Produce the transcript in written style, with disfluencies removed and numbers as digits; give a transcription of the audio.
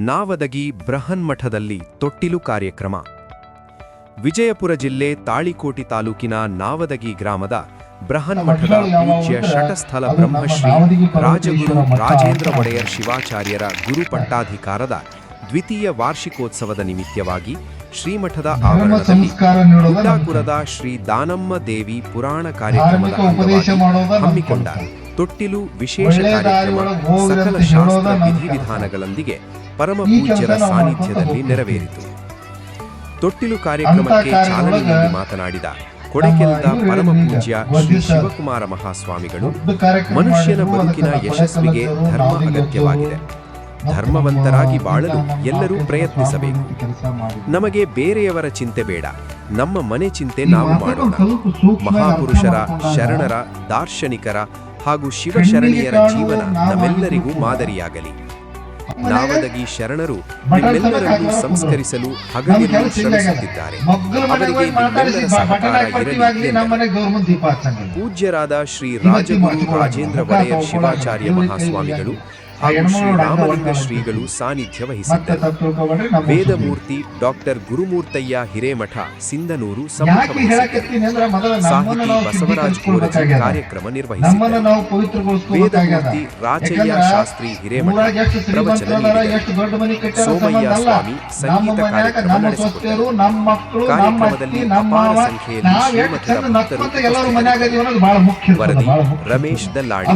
ನಾವದಗಿ ಬೃಹನ್ಮಠದಲ್ಲಿ ತೊಟ್ಟಿಲು ಕಾರ್ಯಕ್ರಮ. ವಿಜಯಪುರ ಜಿಲ್ಲೆ ತಾಳಿಕೋಟಿ ತಾಲೂಕಿನ ನಾವದಗಿ ಗ್ರಾಮದ ಬೃಹನ್ಮಠದ ಪೂಜ್ಯ ಶಟಸ್ಥಲ ಬ್ರಹ್ಮಶ್ರೀ ರಾಜಗುರು ರಾಜೇಂದ್ರ ಒಡೆಯರ್ ಶಿವಾಚಾರ್ಯರ ಗುರು ಪಟ್ಟಾಧಿಕಾರದ ದ್ವಿತೀಯ ವಾರ್ಷಿಕೋತ್ಸವದ ನಿಮಿತ್ತವಾಗಿ ಶ್ರೀಮಠದ ಆವರಣದಲ್ಲಿ ಗುಡ್ಡಾಪುರದ ಶ್ರೀ ದಾನಮ್ಮ ದೇವಿ ಪುರಾಣ ಕಾರ್ಯಕ್ರಮದ ಅಂಗವಾಗಿ ಹಮ್ಮಿಕೊಂಡ ತೊಟ್ಟಿಲು ವಿಶೇಷ ಕಾರ್ಯಕ್ರಮ ಸಕಲ ಶಾಸ್ತ್ರ ವಿಧಿವಿಧಾನಗಳೊಂದಿಗೆ ಪರಮ ಪೂಜ್ಯರ ಸಾನ್ನಿಧ್ಯದಲ್ಲಿ ನೆರವೇರಿತು. ತೊಟ್ಟಿಲು ಕಾರ್ಯಕ್ರಮಕ್ಕೆ ಚಾಲನೆ ನೀಡಿ ಮಾತನಾಡಿದ ಕೊಡೆಕೆಲ್ದ ಪರಮ ಪೂಜ್ಯ ಶ್ರೀ ಶಿವಕುಮಾರ ಮಹಾಸ್ವಾಮಿಗಳು, ಮನುಷ್ಯನ ಬದುಕಿನ ಯಶಸ್ವಿಗೆ ಧರ್ಮ ಅಗತ್ಯವಾಗಿದೆ. ಧರ್ಮವಂತರಾಗಿ ಬಾಳಲು ಎಲ್ಲರೂ ಪ್ರಯತ್ನಿಸಬೇಕು. ನಮಗೆ ಬೇರೆಯವರ ಚಿಂತೆ ಬೇಡ, ನಮ್ಮ ಮನೆ ಚಿಂತೆ ನಾವು ಮಾಡೋಣ. ಮಹಾಪುರುಷರ, ಶರಣರ, ದಾರ್ಶನಿಕರ ಹಾಗೂ ಶಿವಶರಣೀಯರ ಜೀವನ ನಮ್ಮೆಲ್ಲರಿಗೂ ಮಾದರಿಯಾಗಲಿ. ನಾವದಗಿ ಶರಣರು ನಿಮ್ಮೆಲ್ಲರನ್ನೂ ಸಂಸ್ಕರಿಸಲು ಹಗಲಿರುಳು ಶ್ರಮಿಸುತ್ತಿದ್ದಾರೆ. ಅವರಿಗೆ ನಿಮ್ಮೆಲ್ಲರ ಸಹಕಾರ ಇರಲಿ ಎಂದರು. ಪೂಜ್ಯರಾದ ಶ್ರೀ ರಾಜಗುರು ರಾಜೇಂದ್ರ ಒಡೆಯರ್ ಶಿವಾಚಾರ್ಯ ಮಹಾಸ್ವಾಮಿಗಳು ಹಾಗೂ ಶ್ರೀ ರಾಮಲಿಂಗ ಶ್ರೀಗಳು ಸಾನ್ನಿಧ್ಯ ವಹಿಸಿದ್ದರು. ವೇದಮೂರ್ತಿ ಡಾಕ್ಟರ್ ಗುರುಮೂರ್ತಯ್ಯ ಹಿರೇಮಠ ಸಿಂಧನೂರು ಸಮ್ಮುಖ ವಹಿಸಿದ್ದರು. ಸಾಹಿತಿ ಬಸವರಾಜ್ ಕೋರಜಿ ಕಾರ್ಯಕ್ರಮ ನಿರ್ವಹಿಸಿದ್ದರು. ವೇದಮೂರ್ತಿ ರಾಚಯ್ಯ ಶಾಸ್ತ್ರಿ ಹಿರೇಮಠ ಪ್ರವಚನ ನೀಡಿದರು. ಸೋಮಯ್ಯ ಸ್ವಾಮಿ ಸಂಗೀತ ಕಾರ್ಯಕ್ರಮ ನಡೆಸಿಕೊಟ್ಟರು. ಕಾರ್ಯಕ್ರಮದಲ್ಲಿ ಅಪಾರ ಸಂಖ್ಯೆಯಲ್ಲಿ ಶ್ರೀಮಠದ ಭಕ್ತರು ಉಪಸ್ಥಿತರಿದ್ದರು. ವರದಿ ರಮೇಶ್ ದಲ್ಲಾಡಿ.